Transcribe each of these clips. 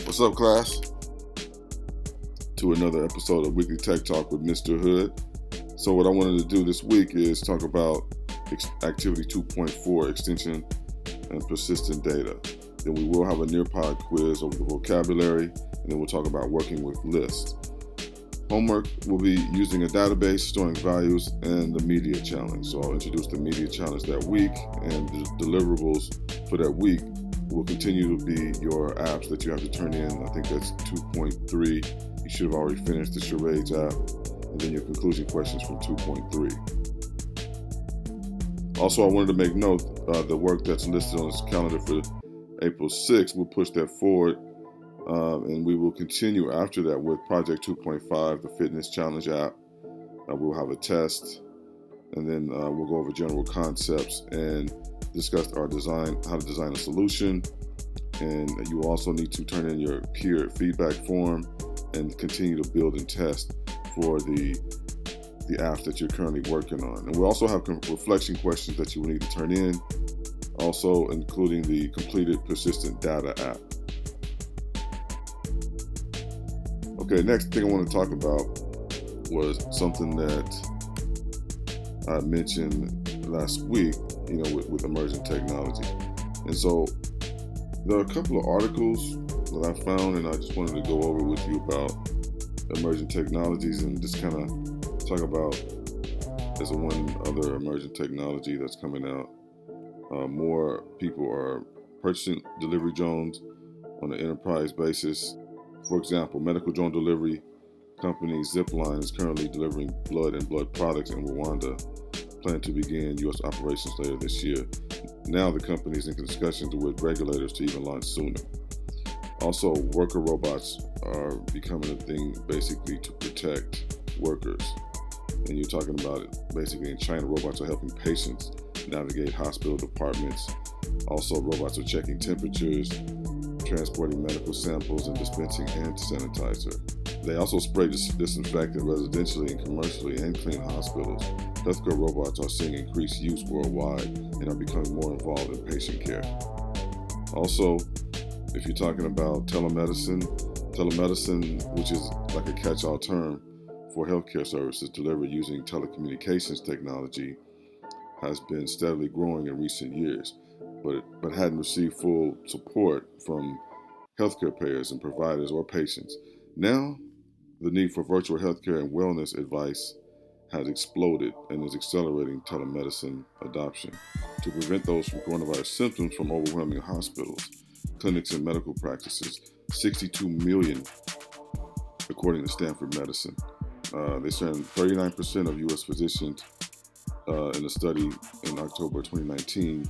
What's up, class? To another episode of Weekly Tech Talk with Mr.Hood. So what I wanted to do this week is talk about Activity 2.4, extension and persistent data. Then we will have a Nearpod quiz over the vocabulary, and then we'll talk about working with lists. Homework will be using a database, storing values, and the media challenge. So I'll introduce the media challenge that week, and the deliverables for that week will continue to be your apps that you have to turn in. I think that's 2.3. You should have already finished the charades app, and then your conclusion questions from 2.3. Also, I wanted to make note the work that's listed on this calendar for April 6th, we'll push that forward, and we will continue after that with Project 2.5, the fitness challenge app. We'll have a test, and then we'll go over general concepts and discuss how to design a solution. And you also need to turn in your peer feedback form and continue to build and test for the apps that you're currently working on. And we also have reflection questions that you will need to turn in, also including the completed persistent data app. Okay, next thing I want to talk about was something that I mentioned last week, with emerging technology. And so there are a couple of articles that I found, and I just wanted to go over with you about emerging technologies and just kind of talk about as one other emerging technology that's coming out. More people are purchasing delivery drones on an enterprise basis. For example, medical drone delivery company Zipline is currently delivering blood and blood products in Rwanda, plan to begin U.S. operations later this year. Now the company is in discussions with regulators to even launch sooner. Also, worker robots are becoming a thing basically to protect workers. And you're talking about it basically in China, robots are helping patients navigate hospital departments. Also, robots are checking temperatures, transporting medical samples, and dispensing hand sanitizer. They also spray disinfectant residentially and commercially and clean hospitals. Healthcare robots are seeing increased use worldwide and are becoming more involved in patient care. Also, if you're talking about telemedicine, which is like a catch-all term for healthcare services delivered using telecommunications technology, has been steadily growing in recent years, but hadn't received full support from healthcare payers and providers or patients. Now, the need for virtual healthcare and wellness advice has exploded and is accelerating telemedicine adoption to prevent those from coronavirus symptoms from overwhelming hospitals, clinics, and medical practices. 62 million, according to Stanford Medicine. They said 39% of U.S. physicians in a study in October 2019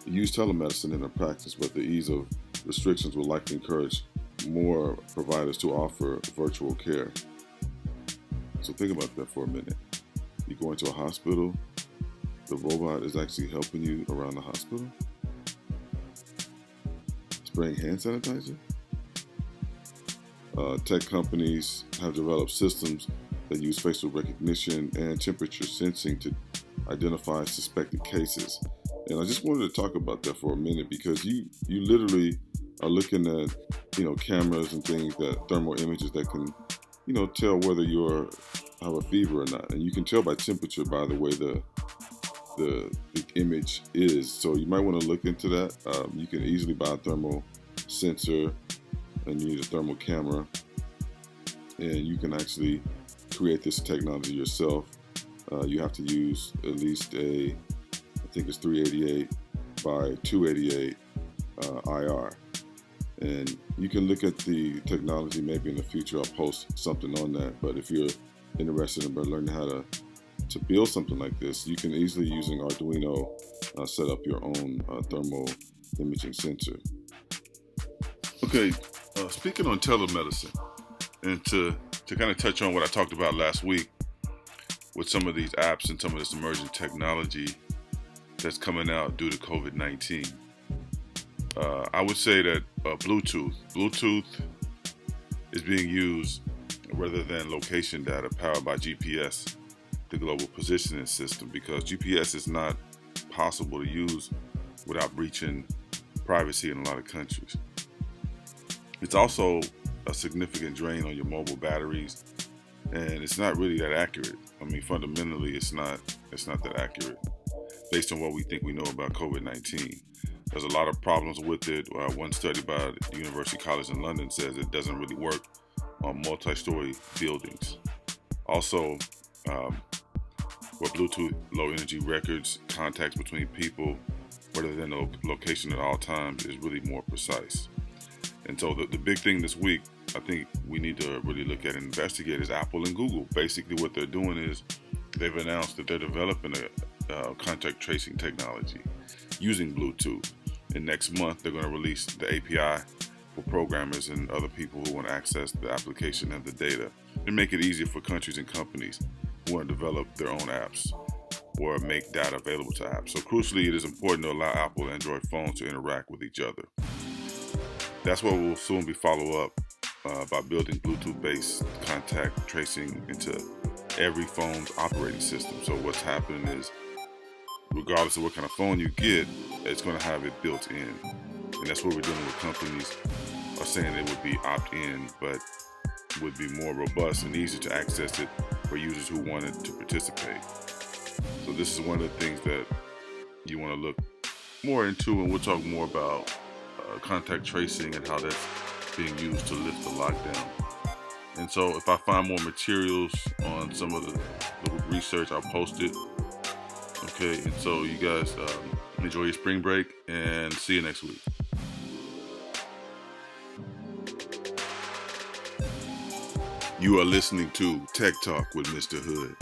use telemedicine in their practice, but the ease of restrictions will likely encourage more providers to offer virtual care. So think about that for a minute. You go into a hospital, the robot is actually helping you around the hospital, spraying hand sanitizer. Tech companies have developed systems that use facial recognition and temperature sensing to identify suspected cases. And I just wanted to talk about that for a minute because you literally are looking at, cameras and things, that thermal images that can, tell whether you have a fever or not. And you can tell by temperature by the way the image is. So you might want to look into that. You can easily buy a thermal sensor, and you need a thermal camera, and you can actually create this technology yourself. You have to use at least I think it's 388 by 288 IR. And you can look at the technology maybe in the future. I'll post something on that. But if you're interested in learning how to build something like this, you can easily, using Arduino, set up your own thermal imaging sensor. Okay, speaking on telemedicine, and to kind of touch on what I talked about last week with some of these apps and some of this emerging technology that's coming out due to COVID-19. I would say that Bluetooth is being used rather than location data powered by GPS, the global positioning system, because GPS is not possible to use without breaching privacy in a lot of countries. It's also a significant drain on your mobile batteries, and it's not really that accurate. I mean, fundamentally, it's not that accurate based on what we think we know about COVID-19. There's a lot of problems with it. One study by the University College in London says it doesn't really work on multi-story buildings. Also, where Bluetooth low energy records contacts between people rather than a location at all times is really more precise. And so the big thing this week, I think we need to really look at and investigate is Apple and Google. Basically what they're doing is they've announced that they're developing a contact tracing technology using Bluetooth. And next month they're going to release the API for programmers and other people who want to access the application and the data and make it easier for countries and companies who want to develop their own apps or make data available to apps. So crucially, it is important to allow Apple and Android phones to interact with each other. That's what will soon be followed up by building Bluetooth-based contact tracing into every phone's operating system. So what's happening is, regardless of what kind of phone you get, it's going to have it built in. And that's what we're dealing with. Companies are saying it would be opt-in, but would be more robust and easier to access it for users who wanted to participate. So this is one of the things that you want to look more into, and we'll talk more about contact tracing and how that's being used to lift the lockdown. And so if I find more materials on some of the research, I'll post it. Okay, and so you guys enjoy your spring break and see you next week. You are listening to Tech Talk with Mr. Hood.